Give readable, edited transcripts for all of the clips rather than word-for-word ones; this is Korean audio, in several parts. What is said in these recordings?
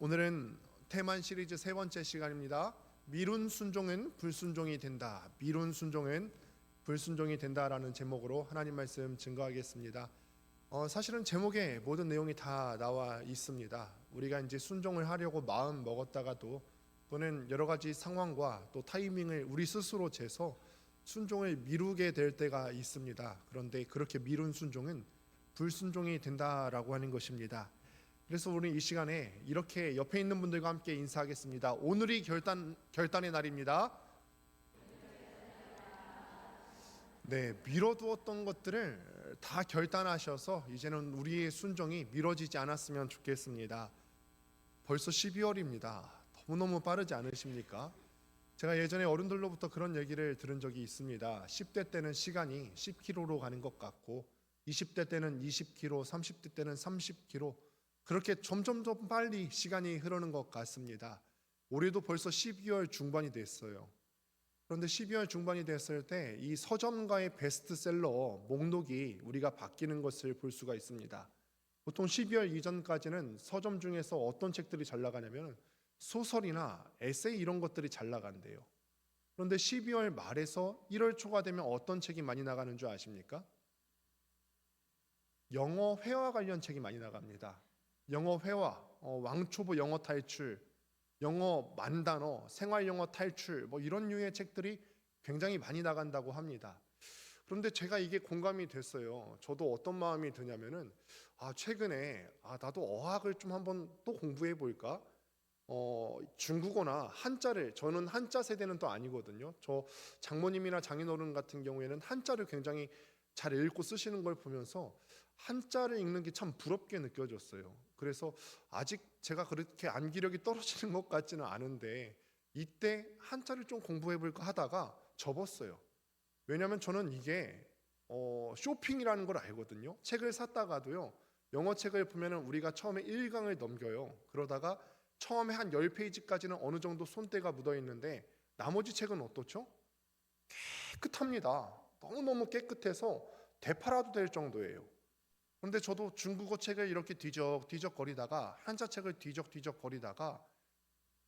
오늘은 테만 시리즈 세 번째 시간입니다. 미룬 순종은 불순종이 된다. 미룬 순종은 불순종이 된다라는 제목으로 하나님 말씀 증거하겠습니다. 사실은 제목에 모든 내용이 다 나와 있습니다. 우리가 이제 순종을 하려고 마음 먹었다가도 또는 여러 가지 상황과 또 타이밍을 우리 스스로 재서 순종을 미루게 될 때가 있습니다. 그런데 그렇게 미룬 순종은 불순종이 된다라고 하는 것입니다. 그래서 우리 이 시간에 이렇게 옆에 있는 분들과 함께 인사하겠습니다. 오늘이 결단의 날입니다. 네, 미뤄두었던 것들을 다 결단하셔서 이제는 우리의 순종이 미뤄지지 않았으면 좋겠습니다. 벌써 12월입니다. 너무너무 빠르지 않으십니까? 제가 예전에 어른들로부터 그런 얘기를 들은 적이 있습니다. 10대 때는 시간이 10km로 가는 것 같고 20대 때는 20km, 30대 때는 30km, 그렇게 점점 더 빨리 시간이 흐르는 것 같습니다. 올해도 벌써 12월 중반이 됐어요. 그런데 12월 중반이 됐을 때 이 서점가의 베스트셀러 목록이 우리가 바뀌는 것을 볼 수가 있습니다. 보통 12월 이전까지는 서점 중에서 어떤 책들이 잘 나가냐면 소설이나 에세이 이런 것들이 잘 나간대요. 그런데 12월 말에서 1월 초가 되면 어떤 책이 많이 나가는 줄 아십니까? 영어 회화 관련 책이 많이 나갑니다. 영어 회화, 왕초보 영어 탈출, 영어 만단어, 생활 영어 탈출, 이런 류의 책들이 굉장히 많이 나간다고 합니다. 그런데 제가 이게 공감이 됐어요. 저도 어떤 마음이 드냐면은 최근에 나도 어학을 좀 한번 또 공부해 볼까? 중국어나 한자를, 저는 한자 세대는 또 아니거든요. 저 장모님이나 장인어른 같은 경우에는 한자를 굉장히 잘 읽고 쓰시는 걸 보면서 한자를 읽는 게 참 부럽게 느껴졌어요. 그래서 아직 제가 그렇게 암기력이 떨어지는 것 같지는 않은데 이때 한자를 좀 공부해 볼까 하다가 접었어요. 왜냐하면 저는 이게 쇼핑이라는 걸 알거든요. 책을 샀다가도요, 영어 책을 보면 우리가 처음에 1강을 넘겨요. 그러다가 처음에 한 10페이지까지는 어느 정도 손때가 묻어 있는데 나머지 책은 어떻죠? 깨끗합니다. 너무너무 깨끗해서 되팔아도 될 정도예요. 그런데 저도 중국어 책을 이렇게 뒤적뒤적 거리다가 한자 책을 뒤적뒤적 거리다가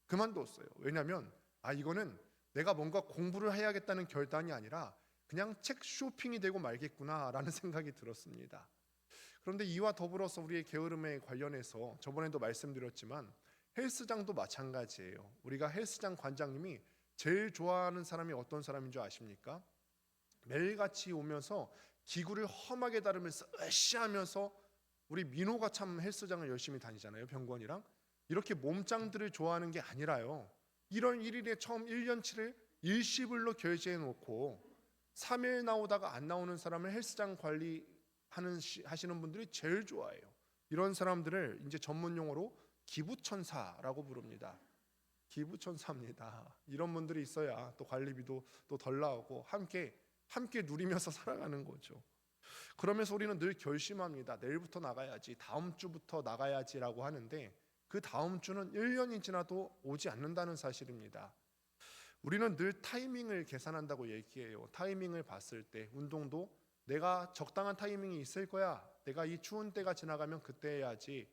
그만뒀어요. 왜냐하면 이거는 내가 뭔가 공부를 해야겠다는 결단이 아니라 그냥 책 쇼핑이 되고 말겠구나라는 생각이 들었습니다. 그런데 이와 더불어서 우리의 게으름에 관련해서 저번에도 말씀드렸지만 헬스장도 마찬가지예요. 우리가 헬스장 관장님이 제일 좋아하는 사람이 어떤 사람인 줄 아십니까? 매일같이 오면서 기구를 험하게 다루면서 으쌰하면서, 우리 민호가 참 헬스장을 열심히 다니잖아요. 병권이랑 이렇게 몸짱들을 좋아하는 게 아니라요, 1월 1일에 처음 1년치를 일시불로 결제해 놓고 3일 나오다가 안 나오는 사람을 헬스장 하시는 분들이 제일 좋아해요. 이런 사람들을 이제 전문 용어로 기부천사라고 부릅니다. 기부천사입니다. 이런 분들이 있어야 또 관리비도 또 덜 나오고 함께 누리면서 살아가는 거죠. 그러면서 우리는 늘 결심합니다. 내일부터 나가야지, 다음 주부터 나가야지라고 하는데 그 다음 주는 1년이 지나도 오지 않는다는 사실입니다. 우리는 늘 타이밍을 계산한다고 얘기해요. 타이밍을 봤을 때 운동도 내가 적당한 타이밍이 있을 거야. 내가 이 추운 때가 지나가면 그때 해야지.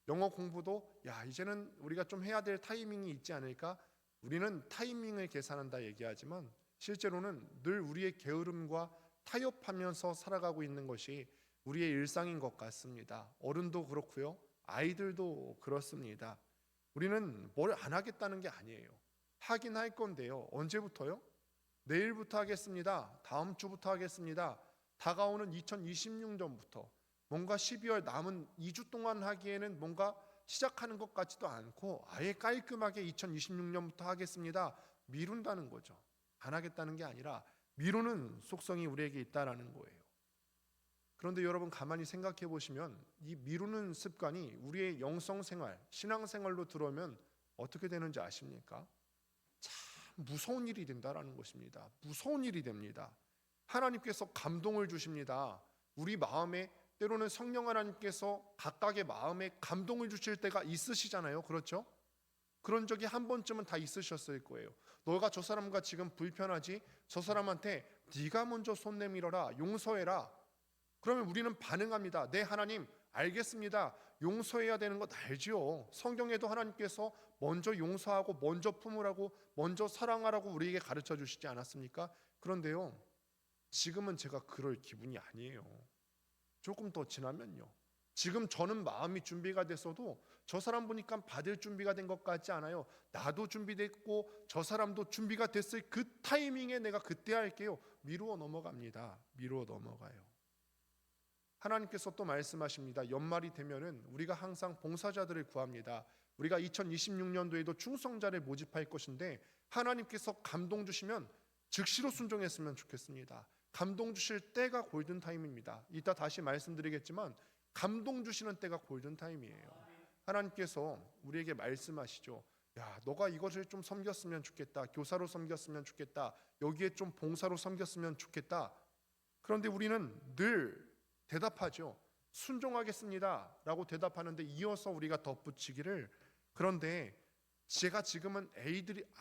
영어 공부도 이제는 우리가 좀 해야 될 타이밍이 있지 않을까? 우리는 타이밍을 계산한다 얘기하지만 실제로는 늘 우리의 게으름과 타협하면서 살아가고 있는 것이 우리의 일상인 것 같습니다. 어른도 그렇고요, 아이들도 그렇습니다. 우리는 뭘 안 하겠다는 게 아니에요. 하긴 할 건데요. 언제부터요? 내일부터 하겠습니다. 다음 주부터 하겠습니다. 다가오는 2026년부터 뭔가 12월 남은 2주 동안 하기에는 뭔가 시작하는 것 같지도 않고 아예 깔끔하게 2026년부터 하겠습니다. 미룬다는 거죠. 안 하겠다는 게 아니라 미루는 속성이 우리에게 있다라는 거예요. 그런데 여러분 가만히 생각해 보시면 이 미루는 습관이 우리의 영성생활, 신앙생활로 들어오면 어떻게 되는지 아십니까? 참 무서운 일이 된다라는 것입니다. 무서운 일이 됩니다. 하나님께서 감동을 주십니다. 우리 마음에 때로는 성령 하나님께서 각각의 마음에 감동을 주실 때가 있으시잖아요. 그렇죠? 그런 적이 한 번쯤은 다 있으셨을 거예요. 너가 저 사람과 지금 불편하지? 저 사람한테 네가 먼저 손 내밀어라, 용서해라. 그러면 우리는 반응합니다. 네 하나님, 알겠습니다. 용서해야 되는 것 알지요. 성경에도 하나님께서 먼저 용서하고 먼저 품으라고 먼저 사랑하라고 우리에게 가르쳐 주시지 않았습니까? 그런데요, 지금은 제가 그럴 기분이 아니에요. 조금 더 지나면요, 지금 저는 마음이 준비가 됐어도 저 사람 보니까 받을 준비가 된 것 같지 않아요. 나도 준비됐고 저 사람도 준비가 됐을 그 타이밍에 내가 그때 할게요. 미루어 넘어갑니다. 미루어 넘어가요. 하나님께서 또 말씀하십니다. 연말이 되면은 우리가 항상 봉사자들을 구합니다. 우리가 2026년도에도 충성자를 모집할 것인데 하나님께서 감동 주시면 즉시로 순종했으면 좋겠습니다. 감동 주실 때가 골든 타임입니다. 이따 다시 말씀드리겠지만 감동 주시는 때가 골든 타임이에요. 하나님께서 우리에게 말씀하시죠. 야, 너가 이것을 좀 섬겼으면 좋겠다. 교사로 섬겼으면 좋겠다. 여기에 좀 봉사로 섬겼으면 좋겠다. 그런데 우리는 늘 대답하죠. 순종하겠습니다 라고 대답하는데 이어서 우리가 덧붙이기를, 그런데 제가 지금은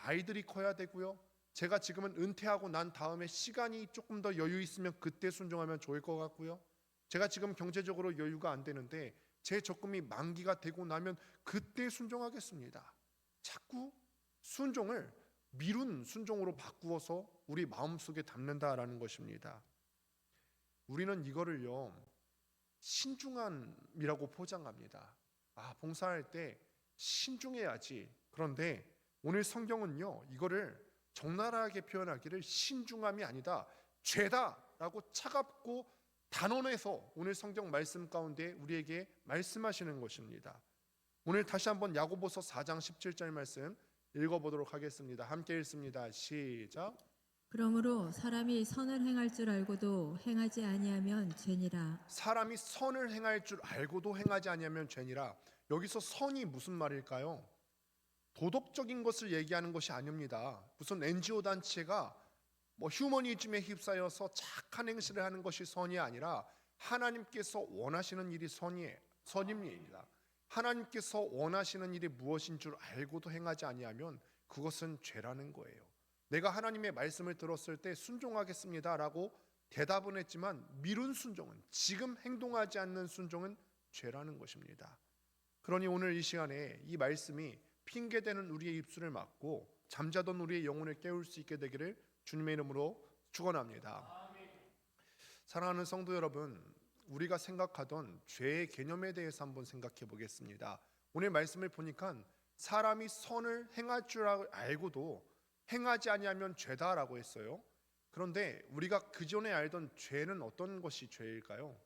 아이들이 커야 되고요, 제가 지금은 은퇴하고 난 다음에 시간이 조금 더 여유 있으면 그때 순종하면 좋을 것 같고요, 제가 지금 경제적으로 여유가 안 되는데 제 적금이 만기가 되고 나면 그때 순종하겠습니다. 자꾸 순종을 미룬 순종으로 바꾸어서 우리 마음속에 담는다라는 것입니다. 우리는 이거를요, 신중함이라고 포장합니다. 봉사할 때 신중해야지. 그런데 오늘 성경은요, 이거를 적나라하게 표현하기를 신중함이 아니다, 죄다라고 차갑고 단언해서 오늘 성경 말씀 가운데 우리에게 말씀하시는 것입니다. 오늘 다시 한번 야고보서 4장 17절 말씀 읽어보도록 하겠습니다. 함께 읽습니다. 시작. 그러므로 사람이 선을 행할 줄 알고도 행하지 아니하면 죄니라. 사람이 선을 행할 줄 알고도 행하지 아니하면 죄니라. 여기서 선이 무슨 말일까요? 도덕적인 것을 얘기하는 것이 아닙니다. 무슨 NGO 단체가 휴머니즘에 휩싸여서 착한 행실을 하는 것이 선이 아니라 하나님께서 원하시는 일이 선입니다. 하나님께서 원하시는 일이 무엇인 줄 알고도 행하지 아니하면 그것은 죄라는 거예요. 내가 하나님의 말씀을 들었을 때 순종하겠습니다라고 대답은 했지만 미룬 순종은, 지금 행동하지 않는 순종은 죄라는 것입니다. 그러니 오늘 이 시간에 이 말씀이 핑계대는 우리의 입술을 막고 잠자던 우리의 영혼을 깨울 수 있게 되기를 주님의 이름으로 축원합니다. 사랑하는 성도 여러분, 우리가 생각하던 죄의 개념에 대해서 한번 생각해 보겠습니다. 오늘 말씀을 보니까 사람이 선을 행할 줄 알고도 행하지 아니하면 죄다라고 했어요. 그런데 우리가 그 전에 알던 죄는 어떤 것이 죄일까요?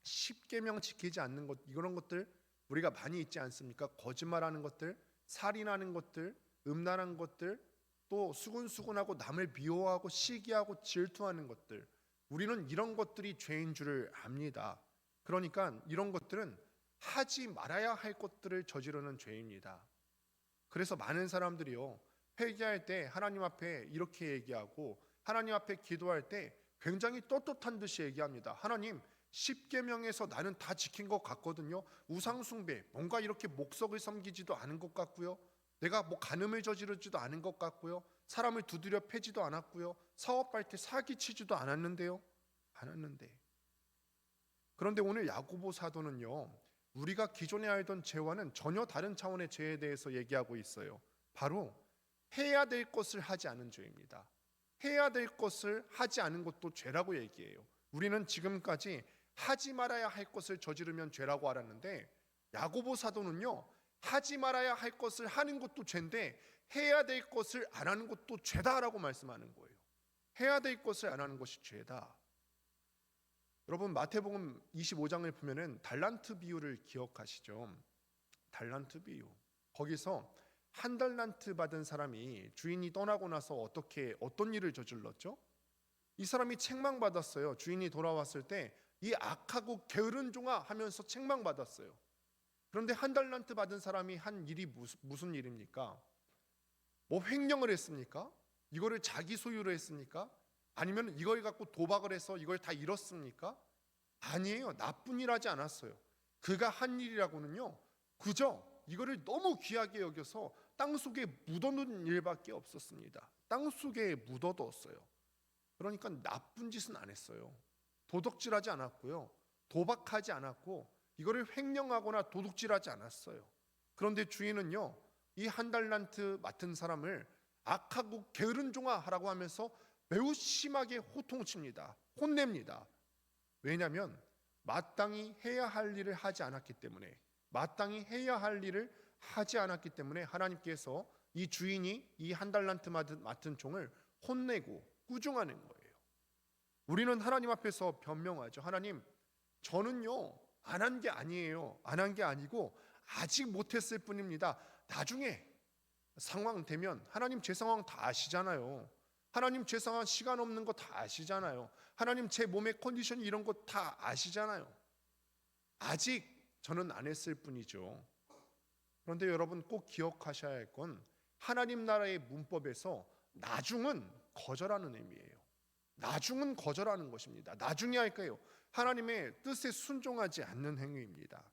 십계명 지키지 않는 것, 이런 것들 우리가 많이 있지 않습니까? 거짓말하는 것들, 살인하는 것들, 음란한 것들, 또 수근수근하고 남을 미워하고 시기하고 질투하는 것들, 우리는 이런 것들이 죄인 줄을 압니다. 그러니까 이런 것들은 하지 말아야 할 것들을 저지르는 죄입니다. 그래서 많은 사람들이요, 회개할 때 하나님 앞에 이렇게 얘기하고 하나님 앞에 기도할 때 굉장히 떳떳한 듯이 얘기합니다. 하나님, 십계명에서 나는 다 지킨 것 같거든요. 우상숭배, 뭔가 이렇게 목석을 섬기지도 않은 것 같고요, 내가 간음을 저지르지도 않은 것 같고요, 사람을 두드려 패지도 않았고요, 사업할 때 사기치지도 않았는데 그런데 오늘 야고보 사도는요, 우리가 기존에 알던 죄와는 전혀 다른 차원의 죄에 대해서 얘기하고 있어요. 바로 해야 될 것을 하지 않은 죄입니다. 해야 될 것을 하지 않은 것도 죄라고 얘기해요. 우리는 지금까지 하지 말아야 할 것을 저지르면 죄라고 알았는데 야고보 사도는요, 하지 말아야 할 것을 하는 것도 죄인데 해야 될 것을 안 하는 것도 죄다라고 말씀하는 거예요. 해야 될 것을 안 하는 것이 죄다. 여러분, 마태복음 25장을 보면은 달란트 비유를 기억하시죠? 달란트 비유. 거기서 한 달란트 받은 사람이 주인이 떠나고 나서 어떤 일을 저질렀죠? 이 사람이 책망받았어요. 주인이 돌아왔을 때 이 악하고 게으른 종아 하면서 책망받았어요. 그런데 한 달란트 받은 사람이 한 일이 무슨 일입니까? 횡령을 했습니까? 이거를 자기 소유로 했습니까? 아니면 이걸 갖고 도박을 해서 이걸 다 잃었습니까? 아니에요. 나쁜 일 하지 않았어요. 그가 한 일이라고는요, 그저 이거를 너무 귀하게 여겨서 땅속에 묻어놓은 일밖에 없었습니다. 땅속에 묻어뒀어요. 그러니까 나쁜 짓은 안 했어요. 도덕질하지 않았고요, 도박하지 않았고 이거를 횡령하거나 도둑질하지 않았어요. 그런데 주인은요, 이 한 달란트 맡은 사람을 악하고 게으른 종아 하라고 하면서 매우 심하게 호통칩니다. 혼냅니다. 왜냐하면 마땅히 해야 할 일을 하지 않았기 때문에, 마땅히 해야 할 일을 하지 않았기 때문에 하나님께서 이 주인이 이 한 달란트 맡은 종을 혼내고 꾸중하는 거예요. 우리는 하나님 앞에서 변명하죠. 하나님, 저는요 안 한 게 아니에요. 안 한 게 아니고 아직 못했을 뿐입니다. 나중에 상황 되면, 하나님 제 상황 다 아시잖아요. 하나님 제 상황 시간 없는 거 다 아시잖아요. 하나님 제 몸의 컨디션 이런 거 다 아시잖아요. 아직 저는 안 했을 뿐이죠. 그런데 여러분 꼭 기억하셔야 할 건 하나님 나라의 문법에서 나중은 거절하는 의미예요. 나중은 거절하는 것입니다. 나중에 할까요? 하나님의 뜻에 순종하지 않는 행위입니다.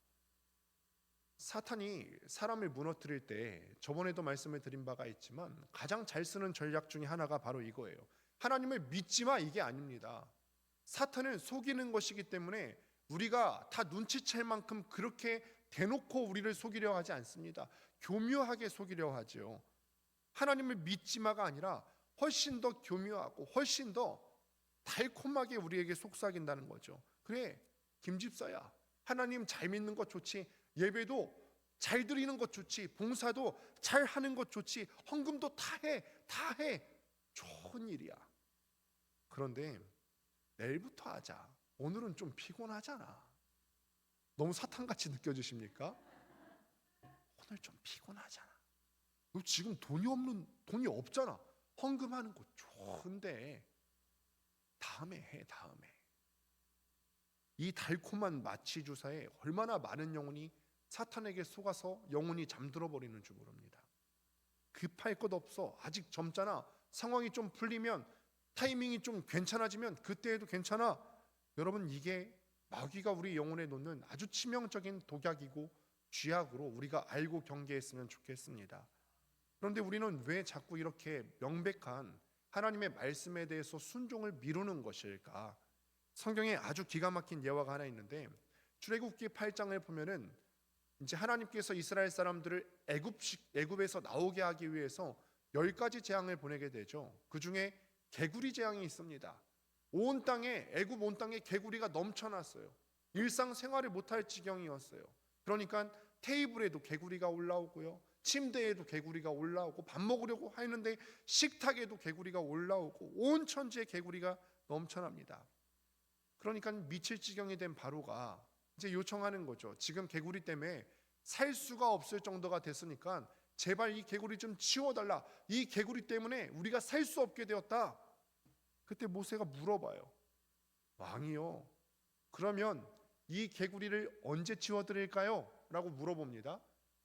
사탄이 사람을 무너뜨릴 때 저번에도 말씀을 드린 바가 있지만 가장 잘 쓰는 전략 중에 하나가 바로 이거예요. 하나님을 믿지 마, 이게 아닙니다. 사탄은 속이는 것이기 때문에 우리가 다 눈치챌 만큼 그렇게 대놓고 우리를 속이려 하지 않습니다. 교묘하게 속이려 하죠. 하나님을 믿지 마가 아니라 훨씬 더 교묘하고 훨씬 더 달콤하게 우리에게 속삭인다는 거죠. 그래, 김집사야, 하나님 잘 믿는 것 좋지, 예배도 잘 드리는 것 좋지, 봉사도 잘 하는 것 좋지, 헌금도 다 해, 좋은 일이야. 그런데 내일부터 하자. 오늘은 좀 피곤하잖아. 너무 사탄같이 느껴지십니까? 오늘 좀 피곤하잖아. 너 지금 돈이 없잖아. 헌금하는 거 좋은데 다음에 해, 다음에. 이 달콤한 마취 주사에 얼마나 많은 영혼이 사탄에게 속아서 영혼이 잠들어 버리는 줄 모릅니다. 급할 것 없어. 아직 젊잖아. 상황이 좀 풀리면, 타이밍이 좀 괜찮아지면 그때에도 괜찮아. 여러분, 이게 마귀가 우리 영혼에 놓는 아주 치명적인 독약이고 쥐약으로 우리가 알고 경계했으면 좋겠습니다. 그런데 우리는 왜 자꾸 이렇게 명백한 하나님의 말씀에 대해서 순종을 미루는 것일까? 성경에 아주 기가 막힌 예화가 하나 있는데, 출애굽기 8장을 보면은 이제 하나님께서 이스라엘 사람들을 애굽에서 나오게 하기 위해서 10가지 재앙을 보내게 되죠. 그 중에 개구리 재앙이 있습니다. 애굽 온 땅에 개구리가 넘쳐났어요. 일상생활을 못할 지경이었어요. 그러니까 테이블에도 개구리가 올라오고요, 침대에도 개구리가 올라오고, 밥 먹으려고 하는데 식탁에도 개구리가 올라오고, 온 천지에 개구리가 넘쳐납니다. 그러니까 미칠 지경이 된 바로가 이제 요청하는 거죠. 지금 개구리 때문에 살 수가 없을 정도가 됐으니까 제발 이 개구리 좀 치워달라. 이 개구리 때문에 우리가 살 수 없게 되었다. 그때 모세가 물어봐요. 왕이요, 그러면 이 개구리를 언제 치워드릴까요? 라고 물어봅니다.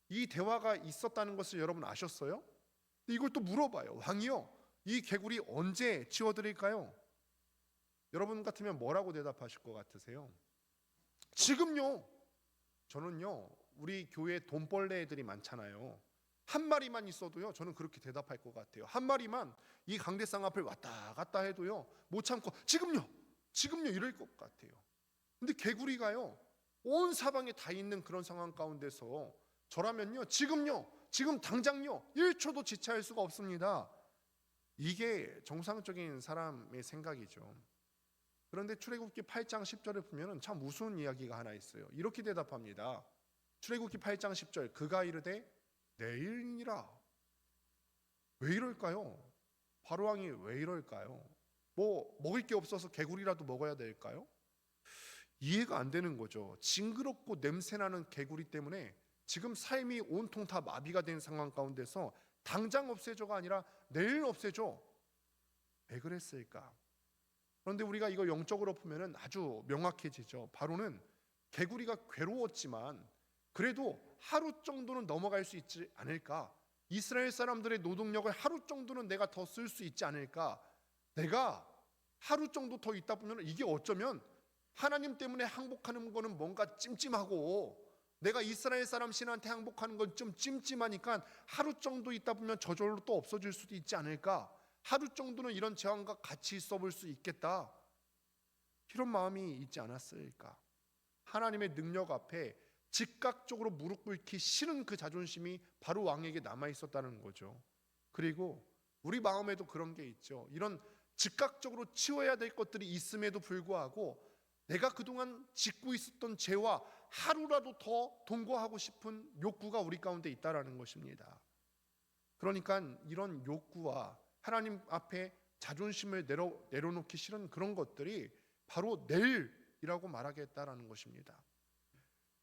이 대화가 있었다는 것을 여러분 아셨어요? 이걸 또 물어봐요. 왕이요, 이 개구리 언제 치워드릴까요? 여러분 같으면 뭐라고 대답하실 것 같으세요? 지금요. 저는요, 우리 교회 돈벌레 애들이 많잖아요. 한 마리만 있어도요, 저는 그렇게 대답할 것 같아요. 한 마리만 이 강대상 앞을 왔다 갔다 해도요, 못 참고 지금요 이럴 것 같아요. 근데 개구리가요, 온 사방에 다 있는 그런 상황 가운데서 저라면요, 지금 당장요, 1초도 지체할 수가 없습니다. 이게 정상적인 사람의 생각이죠. 그런데 출애굽기 8장 10절을 보면 참 우스운 이야기가 하나 있어요. 이렇게 대답합니다. 출애굽기 8장 10절, 그가 이르되 내일이니라. 왜 이럴까요? 바로왕이 왜 이럴까요? 뭐 먹을 게 없어서 개구리라도 먹어야 될까요? 이해가 안 되는 거죠. 징그럽고 냄새나는 개구리 때문에 지금 삶이 온통 다 마비가 된 상황 가운데서 당장 없애줘가 아니라 내일 없애줘. 왜 그랬을까? 그런데 우리가 이거 영적으로 보면은 아주 명확해지죠. 바로는 개구리가 괴로웠지만 그래도 하루 정도는 넘어갈 수 있지 않을까? 이스라엘 사람들의 노동력을 하루 정도는 내가 더 쓸 수 있지 않을까? 내가 하루 정도 더 있다 보면 이게 어쩌면 하나님 때문에 항복하는 거는 뭔가 찜찜하고, 내가 이스라엘 사람 신한테 항복하는 건 좀 찜찜하니까 하루 정도 있다 보면 저절로 또 없어질 수도 있지 않을까? 하루 정도는 이런 재앙과 같이 있어 볼 수 있겠다. 이런 마음이 있지 않았을까? 하나님의 능력 앞에 즉각적으로 무릎 꿇기 싫은 그 자존심이 바로 왕에게 남아 있었다는 거죠. 그리고 우리 마음에도 그런 게 있죠. 이런 즉각적으로 치워야 될 것들이 있음에도 불구하고 내가 그동안 짓고 있었던 죄와 하루라도 더 동거하고 싶은 욕구가 우리 가운데 있다라는 것입니다. 그러니까 이런 욕구와 하나님 앞에 자존심을 내려놓기 싫은 그런 것들이 바로 내일이라고 말하겠다라는 것입니다.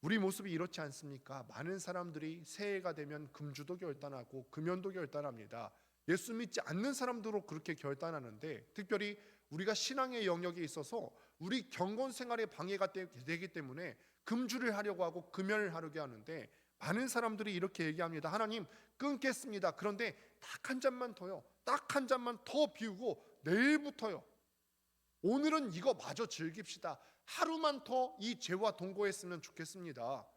우리 모습이 이렇지 않습니까? 많은 사람들이 새해가 되면 금주도 결단하고 금연도 결단합니다. 예수 믿지 않는 사람들도 그렇게 결단하는데, 특별히 우리가 신앙의 영역에 있어서 우리 경건 생활에 방해가 되기 때문에 금주를 하려고 하고 금연을 하려고 하는데, 많은 사람들이 이렇게 얘기합니다. 하나님, 끊겠습니다. 그런데 딱 한 잔만 더요. 딱 한 잔만 더 비우고 내일부터요. 오늘은 이거 마저 즐깁시다. 하루만 더 이 죄와 동거했으면 좋겠습니다.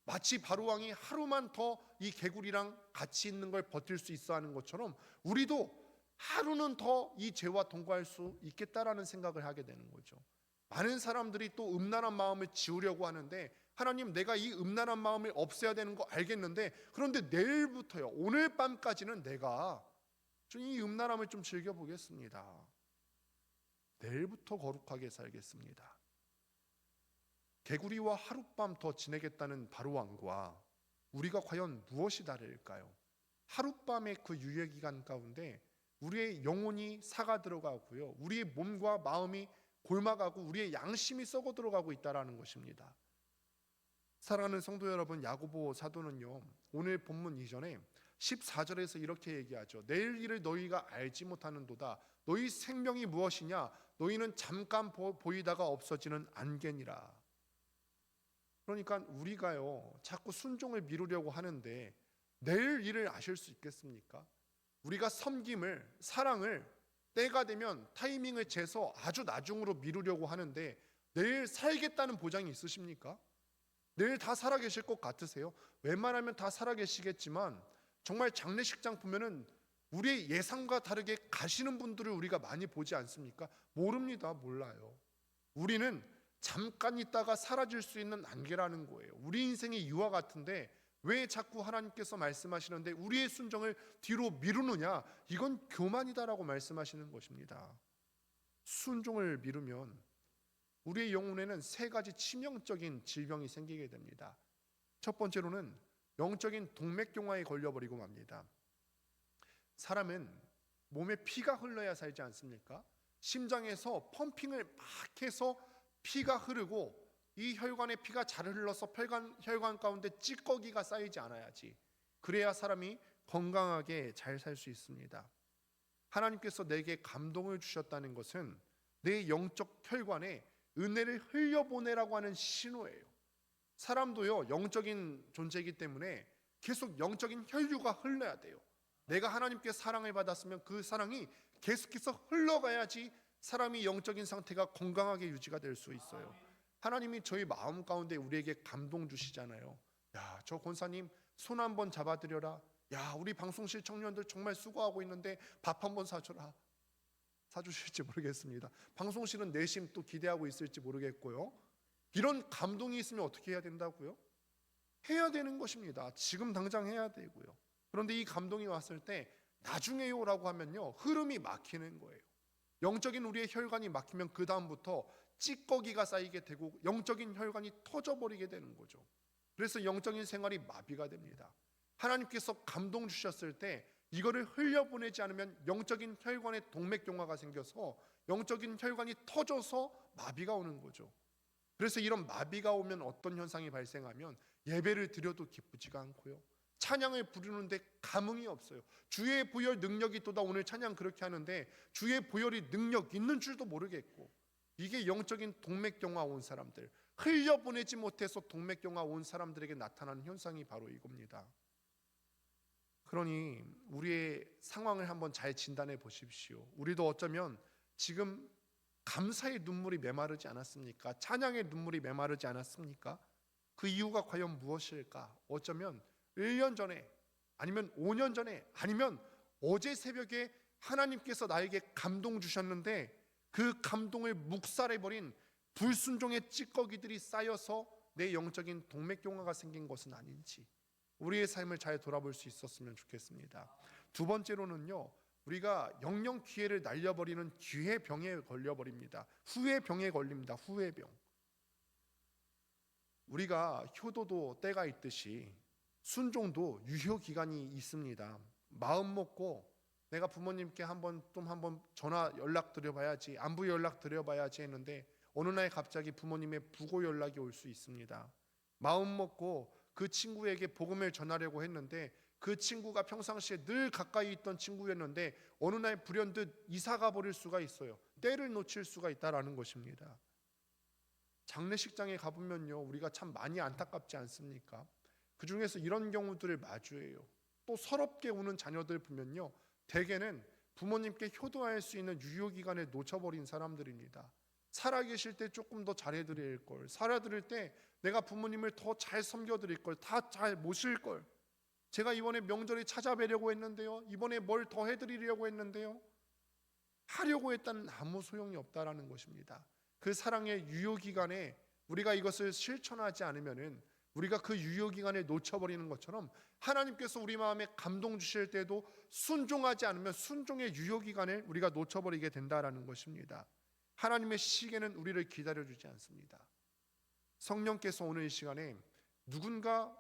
마치 바로왕이 하루만 더 이 개구리랑 같이 있는 걸 버틸 수 있어 하는 것처럼 우리도 하루는 더 이 죄와 동거할 수 있겠다라는 생각을 하게 되는 거죠. 많은 사람들이 또 음란한 마음을 지우려고 하는데, 하나님, 내가 이 음란한 마음을 없애야 되는 거 알겠는데, 그런데 내일부터요, 오늘 밤까지는 내가 좀 이 음란함을 좀 즐겨보겠습니다. 내일부터 거룩하게 살겠습니다. 개구리와 하룻밤 더 지내겠다는 바로왕과 우리가 과연 무엇이 다를까요? 하룻밤의 그 유예기간 가운데 우리의 영혼이 사가 들어가고요, 우리의 몸과 마음이 골마가고 우리의 양심이 썩어 들어가고 있다는 것입니다. 사랑하는 성도 여러분, 야고보 사도는요, 오늘 본문 이전에 14절에서 이렇게 얘기하죠. 내일 일을 너희가 알지 못하는도다. 너희 생명이 무엇이냐? 너희는 잠깐 보이다가 없어지는 안개니라. 그러니까 우리가요, 자꾸 순종을 미루려고 하는데 내일 일을 아실 수 있겠습니까? 우리가 섬김을, 사랑을 때가 되면 타이밍을 재서 아주 나중으로 미루려고 하는데, 내일 살겠다는 보장이 있으십니까? 내일 다 살아계실 것 같으세요? 웬만하면 다 살아계시겠지만 정말 장례식장 보면은 우리의 예상과 다르게 가시는 분들을 우리가 많이 보지 않습니까? 모릅니다. 몰라요. 우리는 잠깐 있다가 사라질 수 있는 안개라는 거예요. 우리 인생이 유화 같은데 왜 자꾸 하나님께서 말씀하시는데 우리의 순종을 뒤로 미루느냐? 이건 교만이다라고 말씀하시는 것입니다. 순종을 미루면 우리의 영혼에는 세 가지 치명적인 질병이 생기게 됩니다. 첫 번째로는 영적인 동맥경화에 걸려버리고 맙니다. 사람은 몸에 피가 흘러야 살지 않습니까? 심장에서 펌핑을 막 해서 피가 흐르고 이 혈관에 피가 잘 흘러서 혈관 가운데 찌꺼기가 쌓이지 않아야지, 그래야 사람이 건강하게 잘 살 수 있습니다. 하나님께서 내게 감동을 주셨다는 것은 내 영적 혈관에 은혜를 흘려보내라고 하는 신호예요. 사람도요, 영적인 존재이기 때문에 계속 영적인 혈류가 흘러야 돼요. 내가 하나님께 사랑을 받았으면 그 사랑이 계속해서 흘러가야지 사람이 영적인 상태가 건강하게 유지가 될 수 있어요. 하나님이 저희 마음 가운데 우리에게 감동 주시잖아요. 야, 저 권사님 손 한번 잡아드려라. 야, 우리 방송실 청년들 정말 수고하고 있는데 밥 한번 사줘라. 사주실지 모르겠습니다. 방송실은 내심 또 기대하고 있을지 모르겠고요. 이런 감동이 있으면 어떻게 해야 된다고요? 해야 되는 것입니다. 지금 당장 해야 되고요. 그런데 이 감동이 왔을 때 나중에요라고 하면요, 흐름이 막히는 거예요. 영적인 우리의 혈관이 막히면 그 다음부터 찌꺼기가 쌓이게 되고 영적인 혈관이 터져버리게 되는 거죠. 그래서 영적인 생활이 마비가 됩니다. 하나님께서 감동 주셨을 때 이거를 흘려보내지 않으면 영적인 혈관에 동맥경화가 생겨서 영적인 혈관이 터져서 마비가 오는 거죠. 그래서 이런 마비가 오면 어떤 현상이 발생하면 예배를 드려도 기쁘지가 않고요, 찬양을 부르는데 감흥이 없어요. 주의 보혈 능력이 또다. 오늘 찬양 그렇게 하는데 주의 보혈이 능력 있는 줄도 모르겠고, 이게 영적인 동맥경화 온 사람들, 흘려보내지 못해서 동맥경화 온 사람들에게 나타나는 현상이 바로 이겁니다. 그러니 우리의 상황을 한번 잘 진단해 보십시오. 우리도 어쩌면 지금 감사의 눈물이 메마르지 않았습니까? 찬양의 눈물이 메마르지 않았습니까? 그 이유가 과연 무엇일까? 어쩌면 1년 전에, 아니면 5년 전에, 아니면 어제 새벽에 하나님께서 나에게 감동 주셨는데 그 감동을 묵살해버린 불순종의 찌꺼기들이 쌓여서 내 영적인 동맥경화가 생긴 것은 아닌지 우리의 삶을 잘 돌아볼 수 있었으면 좋겠습니다. 두 번째로는요, 우리가 영영 기회를 날려버리는 기회병에 걸려버립니다. 후회병에 걸립니다. 후회병. 우리가 효도도 때가 있듯이 순종도 유효기간이 있습니다. 마음 먹고 내가 부모님께 한번 전화 연락 드려봐야지, 안부 연락 드려봐야지 했는데 어느 날 갑자기 부모님의 부고 연락이 올 수 있습니다. 마음 먹고 그 친구에게 복음을 전하려고 했는데 그 친구가 평상시에 늘 가까이 있던 친구였는데 어느 날 불현듯 이사가 버릴 수가 있어요. 때를 놓칠 수가 있다라는 것입니다. 장례식장에 가보면요, 우리가 참 많이 안타깝지 않습니까? 그 중에서 이런 경우들을 마주해요. 또 서럽게 우는 자녀들 보면요, 대개는 부모님께 효도할 수 있는 유효기간을 놓쳐버린 사람들입니다. 살아계실 때 조금 더 잘해드릴 걸, 살아드릴 때 내가 부모님을 더 잘 섬겨드릴 걸, 다 잘 모실 걸, 제가 이번에 명절에 찾아뵈려고 했는데요, 이번에 뭘 더 해드리려고 했는데요, 하려고 했다는 아무 소용이 없다라는 것입니다. 그 사랑의 유효기간에 우리가 이것을 실천하지 않으면은 우리가 그 유효기간을 놓쳐버리는 것처럼 하나님께서 우리 마음에 감동 주실 때도 순종하지 않으면 순종의 유효기간을 우리가 놓쳐버리게 된다라는 것입니다. 하나님의 시계는 우리를 기다려주지 않습니다. 성령께서 오늘 이 시간에 누군가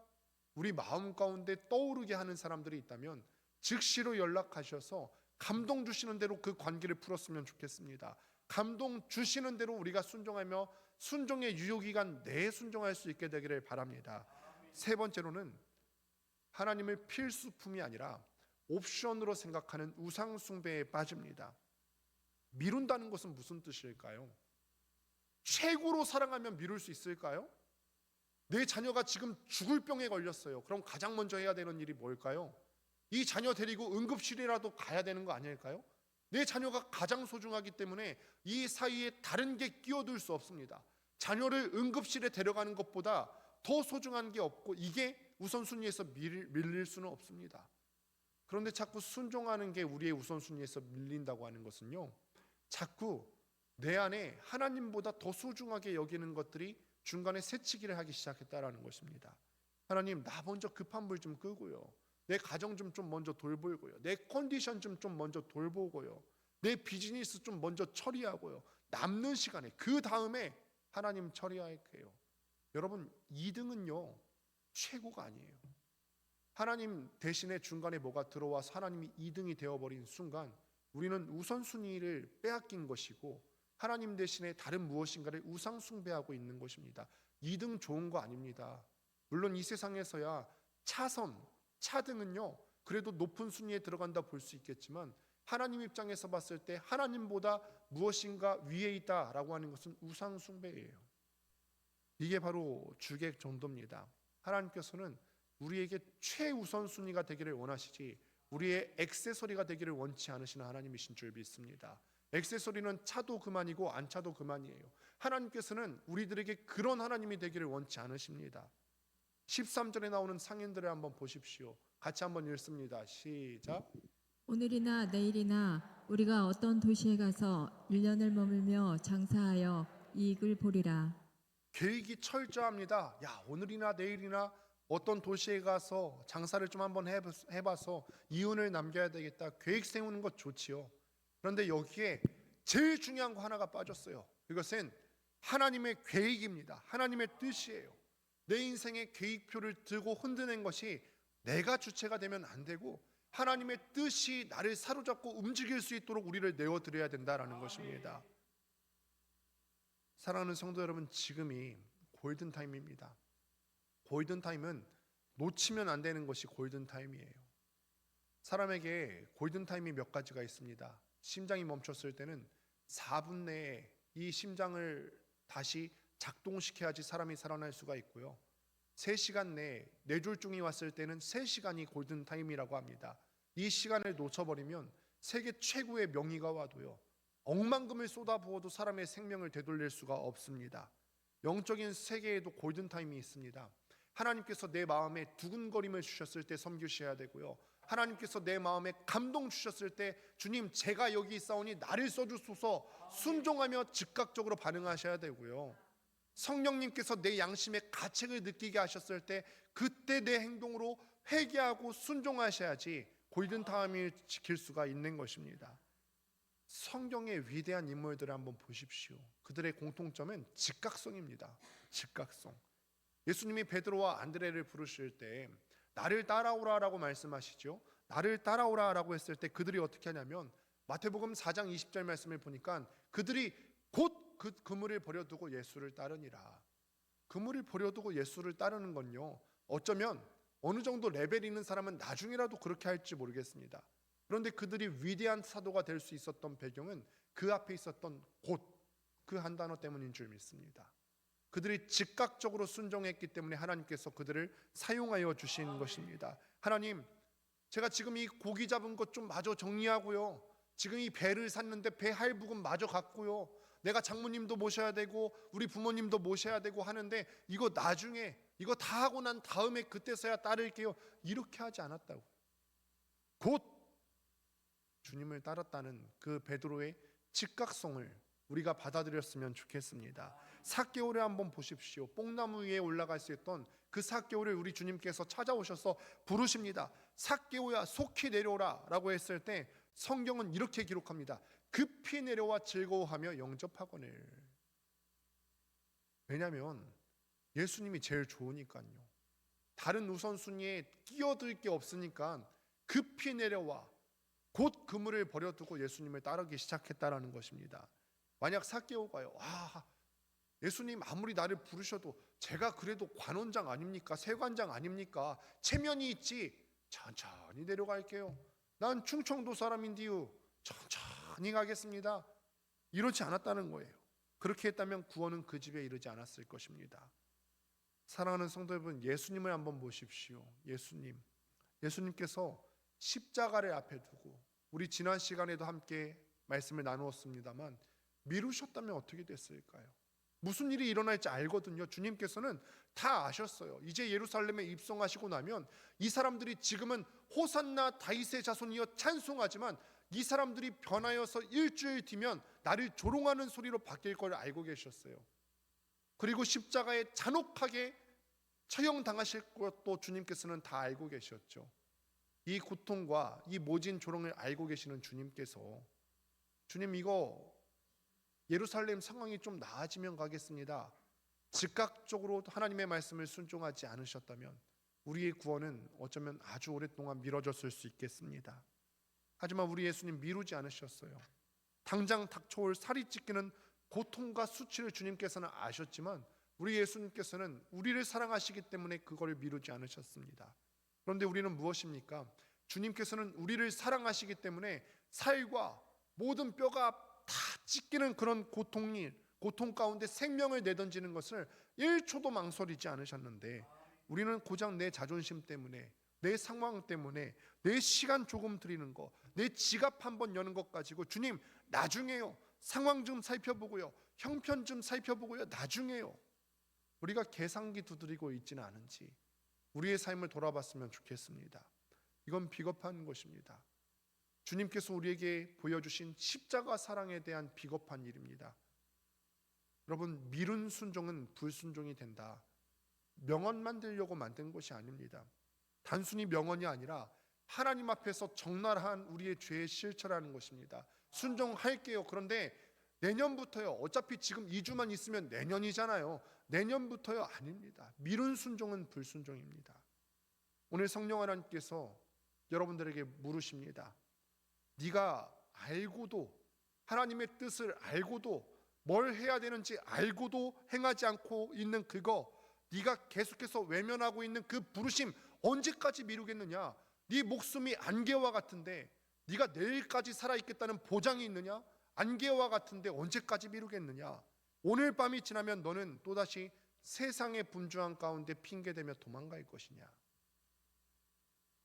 우리 마음 가운데 떠오르게 하는 사람들이 있다면 즉시로 연락하셔서 감동 주시는 대로 그 관계를 풀었으면 좋겠습니다. 감동 주시는 대로 우리가 순종하며 순종의 유효기간 내에 순종할 수 있게 되기를 바랍니다. 세 번째로는 하나님을 필수품이 아니라 옵션으로 생각하는 우상 숭배에 빠집니다. 미룬다는 것은 무슨 뜻일까요? 최고로 사랑하면 미룰 수 있을까요? 내 자녀가 지금 죽을 병에 걸렸어요. 그럼 가장 먼저 해야 되는 일이 뭘까요? 이 자녀 데리고 응급실이라도 가야 되는 거 아닐까요? 내 자녀가 가장 소중하기 때문에 이 사이에 다른 게 끼어들 수 없습니다. 자녀를 응급실에 데려가는 것보다 더 소중한 게 없고 이게 우선순위에서 밀릴 수는 없습니다. 그런데 자꾸 순종하는 게 우리의 우선순위에서 밀린다고 하는 것은요, 자꾸 내 안에 하나님보다 더 소중하게 여기는 것들이 중간에 새치기를 하기 시작했다라는 것입니다. 하나님, 나 먼저 급한 불 좀 끄고요, 내 가정 좀 먼저 돌보고요, 내 컨디션 좀 먼저 돌보고요, 내 비즈니스 좀 먼저 처리하고요, 남는 시간에 그 다음에 하나님 처리할게요. 여러분, 2등은요 최고가 아니에요. 하나님 대신에 중간에 뭐가 들어와서 하나님이 2등이 되어버린 순간 우리는 우선순위를 빼앗긴 것이고 하나님 대신에 다른 무엇인가를 우상 숭배하고 있는 것입니다. 2등 좋은 거 아닙니다. 물론 이 세상에서야 차등은요 그래도 높은 순위에 들어간다 볼 수 있겠지만 하나님 입장에서 봤을 때 하나님보다 무엇인가 위에 있다라고 하는 것은 우상 숭배예요. 이게 바로 주객 전도입니다. 하나님께서는 우리에게 최우선 순위가 되기를 원하시지 우리의 액세서리가 되기를 원치 않으시는 하나님이신 줄 믿습니다. 액세서리는 차도 그만이고 안 차도 그만이에요. 하나님께서는 우리들에게 그런 하나님이 되기를 원치 않으십니다. 13절에 나오는 상인들을 한번 보십시오. 같이 한번 읽습니다. 시작. 오늘이나 내일이나 우리가 어떤 도시에 가서 1년을 머물며 장사하여 이익을 보리라. 계획이 철저합니다. 야, 오늘이나 내일이나 어떤 도시에 가서 장사를 좀 한번 해봐서 이윤을 남겨야 되겠다. 계획 세우는 것 좋지요. 그런데 여기에 제일 중요한 거 하나가 빠졌어요. 이것은 하나님의 계획입니다. 하나님의 뜻이에요. 내 인생의 계획표를 들고 흔드는 것이 내가 주체가 되면 안 되고 하나님의 뜻이 나를 사로잡고 움직일 수 있도록 우리를 내어드려야 된다라는 것입니다. 사랑하는 성도 여러분, 지금이 골든타임입니다. 골든타임은 놓치면 안 되는 것이 골든타임이에요. 사람에게 골든타임이 몇 가지가 있습니다. 심장이 멈췄을 때는 4분 내에 이 심장을 다시 작동시켜야지 사람이 살아날 수가 있고요. 3시간 내에 뇌졸중이 왔을 때는 3시간이 골든타임이라고 합니다. 이 시간을 놓쳐버리면 세계 최고의 명의가 와도요, 억만금을 쏟아부어도 사람의 생명을 되돌릴 수가 없습니다. 영적인 세계에도 골든타임이 있습니다. 하나님께서 내 마음에 두근거림을 주셨을 때 섬기셔야 되고요, 하나님께서 내 마음에 감동 주셨을 때 주님 제가 여기 있사오니 나를 써주소서 순종하며 즉각적으로 반응하셔야 되고요. 성령님께서 내 양심의 가책을 느끼게 하셨을 때 그때 내 행동으로 회개하고 순종하셔야지 골든타임을 지킬 수가 있는 것입니다. 성경의 위대한 인물들을 한번 보십시오. 그들의 공통점은 즉각성입니다. 즉각성. 예수님이 베드로와 안드레를 부르실 때 나를 따라오라라고 말씀하시죠. 나를 따라오라라고 했을 때 그들이 어떻게 하냐면 마태복음 4장 20절 말씀을 보니까 그들이 곧 그 그물을 버려두고 예수를 따르니라. 그물을 버려두고 예수를 따르는 건요, 어쩌면 어느 정도 레벨 있는 사람은 나중이라도 그렇게 할지 모르겠습니다. 그런데 그들이 위대한 사도가 될 수 있었던 배경은 그 앞에 있었던 곧 그 한 단어 때문인 줄 믿습니다. 그들이 즉각적으로 순종했기 때문에 하나님께서 그들을 사용하여 주신 것입니다. 하나님, 제가 지금 이 고기 잡은 것 좀 마저 정리하고요, 지금 이 배를 샀는데 배 할부금 마저 갚고요, 내가 장모님도 모셔야 되고 우리 부모님도 모셔야 되고 하는데 이거 나중에 이거 다 하고 난 다음에 그때서야 따를게요, 이렇게 하지 않았다고. 곧 주님을 따랐다는 그 베드로의 즉각성을 우리가 받아들였으면 좋겠습니다. 삭개오를 한번 보십시오. 뽕나무 위에 올라갈 수 있던 그 삭개오를 우리 주님께서 찾아오셔서 부르십니다. 삭개오야 속히 내려오라 라고 했을 때 성경은 이렇게 기록합니다. 급히 내려와 즐거워하며 영접하거늘. 왜냐하면 예수님이 제일 좋으니까요. 다른 우선순위에 끼어들 게 없으니까 급히 내려와 곧 그물을 버려두고 예수님을 따르기 시작했다라는 것입니다. 만약 삭개오가요, 예수님 아무리 나를 부르셔도 제가 그래도 관원장 아닙니까? 세관장 아닙니까? 체면이 있지, 천천히 내려갈게요, 난 충청도 사람인데요, 천천히 가겠습니다, 이렇지 않았다는 거예요. 그렇게 했다면 구원은 그 집에 이르지 않았을 것입니다. 사랑하는 성도 여러분, 예수님을 한번 보십시오. 예수님께서 십자가를 앞에 두고 우리 지난 시간에도 함께 말씀을 나누었습니다만 미루셨다면 어떻게 됐을까요? 무슨 일이 일어날지 알거든요. 주님께서는 다 아셨어요. 이제 예루살렘에 입성하시고 나면 이 사람들이 지금은 호산나 다윗의 자손이여 찬송하지만 이 사람들이 변하여서 일주일 뒤면 나를 조롱하는 소리로 바뀔 걸 알고 계셨어요. 그리고 십자가에 잔혹하게 처형당하실 것도 주님께서는 다 알고 계셨죠. 이 고통과 이 모진 조롱을 알고 계시는 주님께서 주님 이거 예루살렘 상황이 좀 나아지면 가겠습니다, 즉각적으로 하나님의 말씀을 순종하지 않으셨다면 우리의 구원은 어쩌면 아주 오랫동안 미뤄졌을 수 있겠습니다. 하지만 우리 예수님 미루지 않으셨어요. 당장 닥쳐올 살이 찢기는 고통과 수치를 주님께서는 아셨지만 우리 예수님께서는 우리를 사랑하시기 때문에 그거를 미루지 않으셨습니다. 그런데 우리는 무엇입니까? 주님께서는 우리를 사랑하시기 때문에 살과 모든 뼈가 다 찢기는 그런 고통 가운데 생명을 내던지는 것을 1초도 망설이지 않으셨는데 우리는 고작 내 자존심 때문에, 내 상황 때문에, 내 시간 조금 드리는 거, 내 지갑 한번 여는 것 가지고 주님 나중에요, 상황 좀 살펴보고요, 형편 좀 살펴보고요, 나중에요, 우리가 계산기 두드리고 있지는 않은지 우리의 삶을 돌아봤으면 좋겠습니다. 이건 비겁한 것입니다. 주님께서 우리에게 보여주신 십자가 사랑에 대한 비겁한 일입니다. 여러분, 미룬 순종은 불순종이 된다, 명언 만들려고 만든 것이 아닙니다. 단순히 명언이 아니라 하나님 앞에서 적나라한 우리의 죄의 실체라는 것입니다. 순종할게요. 그런데 내년부터요, 어차피 지금 2주만 있으면 내년이잖아요, 내년부터요, 아닙니다. 미룬 순종은 불순종입니다. 오늘 성령 하나님께서 여러분들에게 물으십니다. 네가 알고도, 하나님의 뜻을 알고도, 뭘 해야 되는지 알고도 행하지 않고 있는 그거, 네가 계속해서 외면하고 있는 그 부르심 언제까지 미루겠느냐? 네 목숨이 안개와 같은데 네가 내일까지 살아있겠다는 보장이 있느냐? 안개와 같은데 언제까지 미루겠느냐? 오늘 밤이 지나면 너는 또다시 세상의 분주한 가운데 핑계대며 도망갈 것이냐?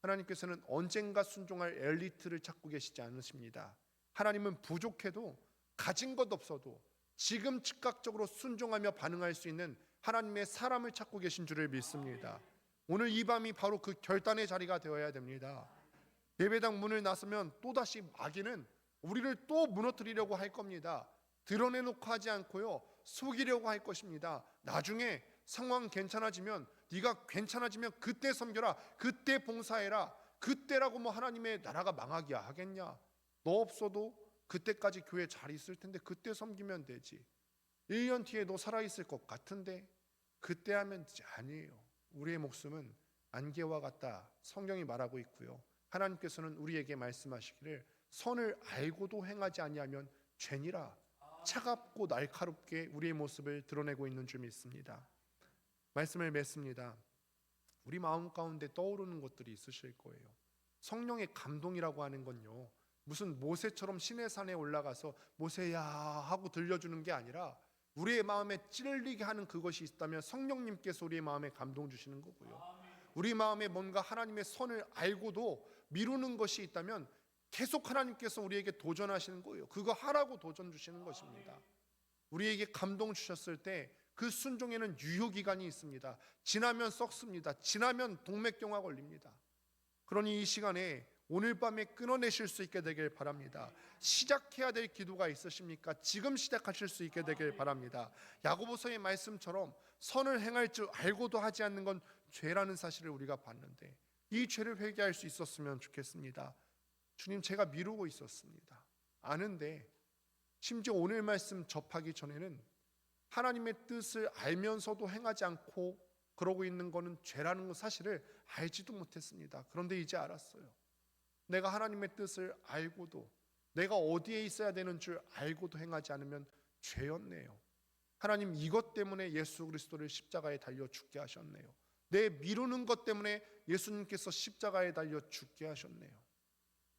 하나님께서는 언젠가 순종할 엘리트를 찾고 계시지 않으십니다. 하나님은 부족해도, 가진 것 없어도 지금 즉각적으로 순종하며 반응할 수 있는 하나님의 사람을 찾고 계신 줄을 믿습니다. 오늘 이 밤이 바로 그 결단의 자리가 되어야 됩니다. 예배당 문을 나서면 또다시 마귀는 우리를 또 무너뜨리려고 할 겁니다. 드러내놓고 하지 않고요, 속이려고 할 것입니다. 나중에 상황 괜찮아지면, 네가 괜찮아지면 그때 섬겨라, 그때 봉사해라, 그때라고 뭐 하나님의 나라가 망하기야 하겠냐? 너 없어도 그때까지 교회 잘 있을 텐데 그때 섬기면 되지. 1년 뒤에 너 살아있을 것 같은데 그때 하면 되지. 아니에요. 우리의 목숨은 안개와 같다, 성경이 말하고 있고요, 하나님께서는 우리에게 말씀하시기를 선을 알고도 행하지 아니하면 죄니라, 차갑고 날카롭게 우리의 모습을 드러내고 있는 줄 믿습니다. 말씀을 맺습니다. 우리 마음 가운데 떠오르는 것들이 있으실 거예요. 성령의 감동이라고 하는 건요, 무슨 모세처럼 시내산에 올라가서 모세야 하고 들려주는 게 아니라 우리의 마음에 찔리게 하는 그것이 있다면 성령님께서 우리의 마음에 감동 주시는 거고요, 우리 마음에 뭔가 하나님의 선을 알고도 미루는 것이 있다면 계속 하나님께서 우리에게 도전하시는 거예요. 그거 하라고 도전 주시는 것입니다. 우리에게 감동 주셨을 때 그 순종에는 유효기간이 있습니다. 지나면 썩습니다. 지나면 동맥경화 걸립니다. 그러니 이 시간에 오늘 밤에 끊어내실 수 있게 되길 바랍니다. 시작해야 될 기도가 있으십니까? 지금 시작하실 수 있게 되길 바랍니다. 야고보서의 말씀처럼 선을 행할 줄 알고도 하지 않는 건 죄라는 사실을 우리가 봤는데 이 죄를 회개할 수 있었으면 좋겠습니다. 주님, 제가 미루고 있었습니다. 아는데 심지어 오늘 말씀 접하기 전에는 하나님의 뜻을 알면서도 행하지 않고 그러고 있는 것은 죄라는 사실을 알지도 못했습니다. 그런데 이제 알았어요. 내가 하나님의 뜻을 알고도, 내가 어디에 있어야 되는 줄 알고도 행하지 않으면 죄였네요. 하나님, 이것 때문에 예수 그리스도를 십자가에 달려 죽게 하셨네요. 내 미루는 것 때문에 예수님께서 십자가에 달려 죽게 하셨네요.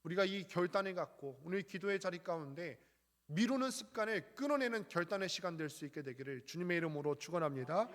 우리가 이 결단을 갖고 오늘 기도의 자리 가운데 미루는 습관을 끊어내는 결단의 시간 될 수 있게 되기를 주님의 이름으로 축원합니다.